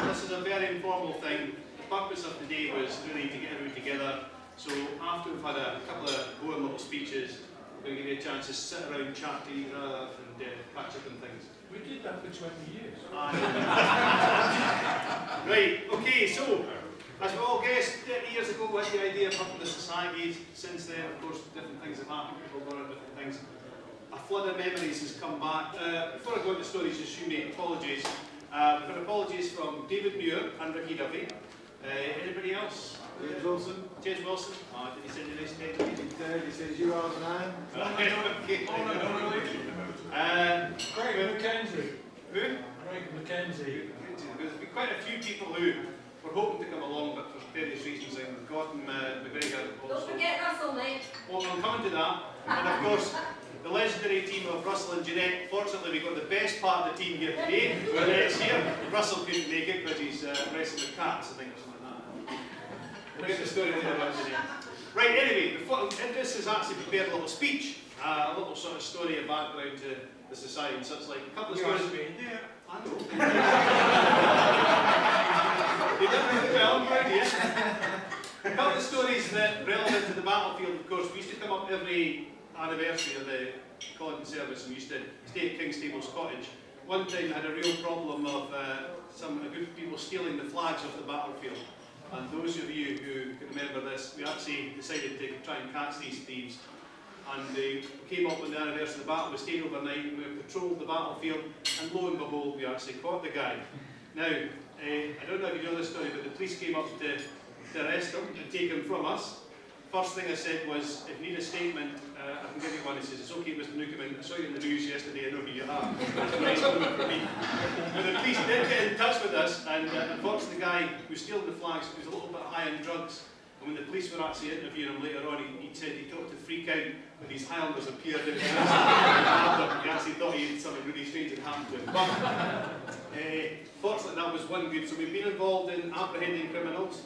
this is a very informal thing. The purpose of today was really to get everybody together. So after we've had a couple of boring little speeches, we're going to give you a chance to sit around, chat to each other, and catch up on things. We did that for 20 years. Right, okay, so as we all guessed, 30 years ago we had the idea of having the societies. Since then, of course, different things have happened, people have done different things. A flood of memories has come back. Before I go into stories, just you make apologies. We've got apologies from David Muir and Ricky Duffy. Anybody else? James Wilson. James Wilson. Oh, did he send you a nice statement? He says you are the man. Okay. Oh, no, no, really. Greg McKenzie. Who? Greg McKenzie. There's been quite a few people who were hoping to come along, but for various reasons, like Gordon McGregor also. Don't forget Russell, mate. Well, I'm coming to that. And of course, the legendary team of Russell and Jeanette. Fortunately, we've got the best part of the team here today. Jeanette's here. Russell couldn't make it because he's wrestling with cats, I think, or something like that. We'll get the story later about Jeanette. Right, anyway, this has actually prepared a little speech, a little sort of story, a background to the society and such like. A couple of stories. Yeah, I know. You done really well, I'm proud of you. A couple of stories that relevant to the battlefield, of course. We used to come up every anniversary of the Culloden service, and we used to stay at King's Tables Cottage. One time I had a real problem of a group of people stealing the flags off the battlefield. And those of you who can remember this, we actually decided to try and catch these thieves. And they came up on the anniversary of the battle, we stayed overnight, and we patrolled the battlefield, and lo and behold, we actually caught the guy. Now, I don't know if you know this story, but the police came up to arrest him and take him from us. First thing I said was, if you need a statement, I can give you one. He says, it's okay, Mr. Newcomen, I saw you in the news yesterday, I know who you are. That's a nice moment for me. But the police did get in touch with us, and unfortunately the guy who was stealing the flags was a little bit high on drugs. And when the police were actually interviewing him later on, he said he thought to freak out when these Highlanders appeared in the house. He actually thought he had something really strange had happened to him. But fortunately that was one good. So we've been involved in apprehending criminals.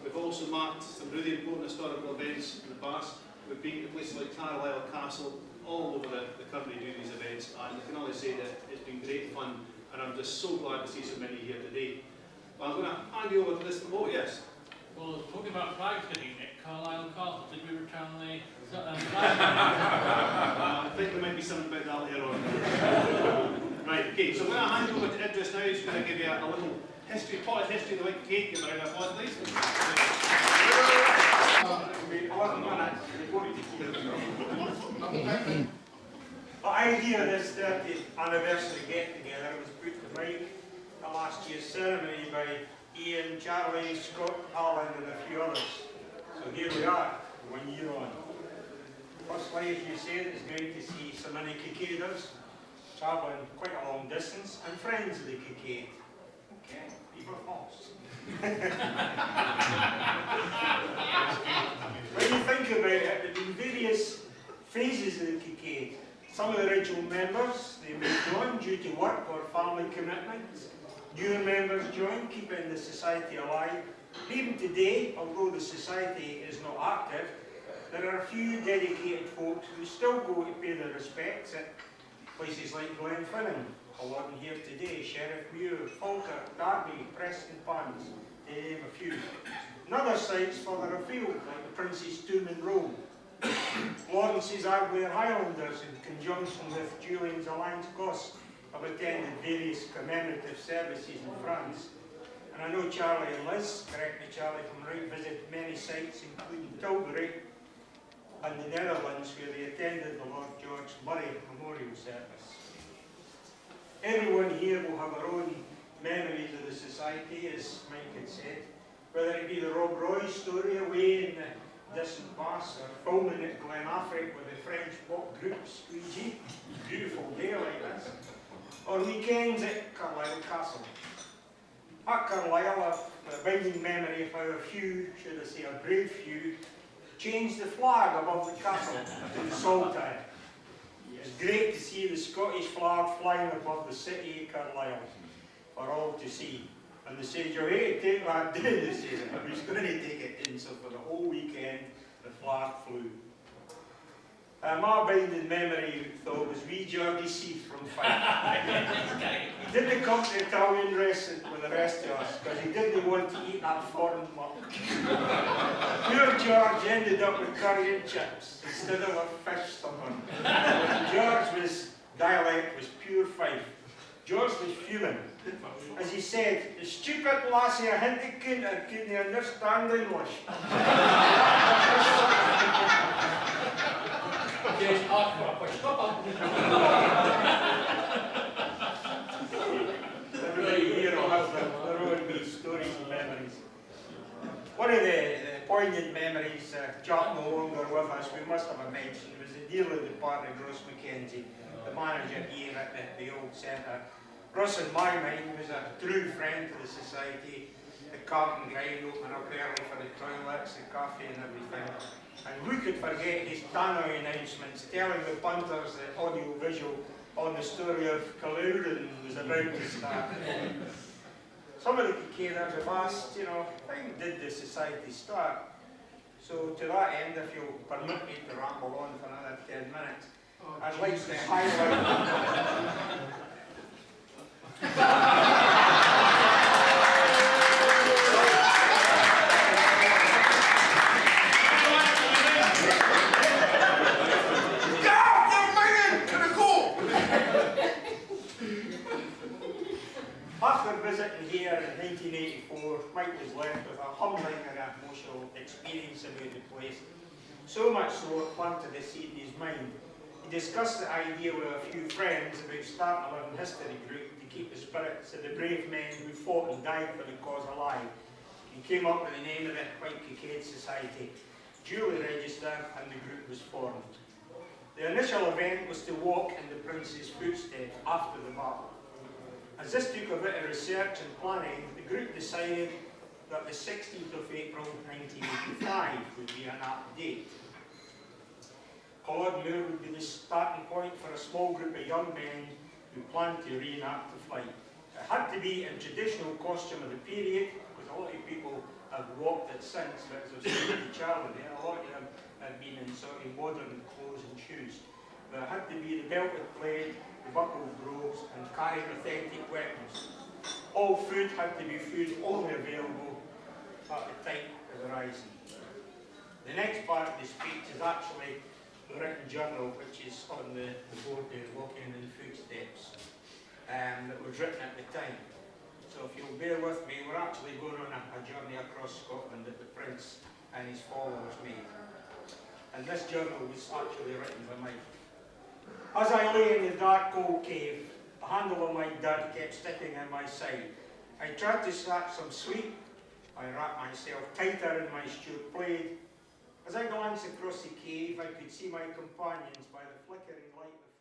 We've also marked some really important historical events in the past. We've been to places like Carlisle Castle, all over the country doing these events, and I can only say that it's been great fun, and I'm just so glad to see so many here today. But I'm going to hand you over to this. Oh, yes. Well, talking about flags getting at Carlisle Castle, did we return the flag? I think there might be something about that later on. Right, okay, so I'm going to hand you over to Ed just now. He's going to give you a little history, potted history of the White Cockade. Give a round of applause, please. The idea of this 30th anniversary get-together was put to Mike at last year's ceremony by Ian, Charlie, Scott, Alan and a few others. So here we are, 1 year on. Firstly, as you said, it's great to see so many Cockaders travelling quite a long distance and friends of the Cockade. Okay, people are false. When you think about it, there have been various phases of the Cockade. Some of the original members, they moved on due to work or family commitments. Newer members joined, keeping the society alive. Even today, although the society is not active, there are a few dedicated folks who still go to pay their respects at places like Glenfinnan, Culloden here today, Sheriff Muir, Falkirk, Derby, Preston Pans, to name a few. And other sites further afield, like the Prince's Tomb in Rome, Lawrence's Arblair Highlanders, in conjunction with Julian's Alliance Goss, have attended various commemorative services in France. And I know Charlie and Liz, correct me Charlie if I'm right, visited many sites including Tilbury and the Netherlands where they attended the Lord George Murray Memorial Service. Everyone here will have their own memories of the society, as Mike had said, whether it be the Rob Roy story away in the distant past, or filming at Glenafric with the French pop group Squeegee, beautiful day like this, or weekends at Carlisle Castle. At Carlisle, a binding memory of how a few, should I say a brave few, changed the flag above the castle to the Saltire. It's great to see the Scottish flag flying above the city of Carlisle for all to see. And they said, you're here to take that down, they said. I was going to take it in, so for the whole weekend, the flag flew. My binding memory, though, was wee Geordie Seath from Fife. He didn't come to Italian restaurant with the rest of us because he didn't want to eat that foreign muck. Poor George ended up with curry and chips instead of a fish somewhere. George's dialect was pure Fife. George was fuming. As he said, the stupid lassie I hinted couldn't understand English. Yes, Everybody here will have their own wee stories and memories. One of the poignant memories, Jack no longer with us, we must have a mention, was the deal of the party, Ross Mackenzie, the manager here at the old centre. Ross, in my mind, was a true friend to the society, the carton grind, opening up early for the toilets, the coffee and everything. And who could forget his tannoy announcements, telling the punters the audio-visual on the story of Culloden was about to start. Some of the Cockaders have asked, you know, how did the society start? So to that end, if you'll permit me to ramble on for another 10 minutes, I'd like to highlight... After visiting here in 1984, Mike was left with a humbling and emotional experience about the place. So much so it planted a seed in his mind. He discussed the idea with a few friends about starting a living history group to keep the spirits of the brave men who fought and died for the cause alive. He came up with the name of the White Cockade Society, duly registered, and the group was formed. The initial event was to walk in the Prince's footsteps after the battle. As this took a bit of research and planning, the group decided that the 16th of April 1985 would be an apt date. Culloden would be the starting point for a small group of young men who planned to reenact the flight. It had to be in traditional costume of the period, because a lot of people have walked it since, but as I've said to Charlie there, a lot of them have been in sort of modern clothes and shoes. But it had to be the belted blade, the buckled brogues, and carrying authentic weapons. All food had to be food only available at the time of the rising. The next part of the speech is actually the written journal, which is on the board there, Walking in the Footsteps, that was written at the time. So if you'll bear with me, we're actually going on a journey across Scotland that the Prince and his followers made. And this journal was actually written by Mike. As I lay in the dark cold cave, the handle of my dirk kept sticking in my side. I tried to start some sleep. I wrapped myself tighter in my stewed plaid. As I glanced across the cave, I could see my companions by the flickering light of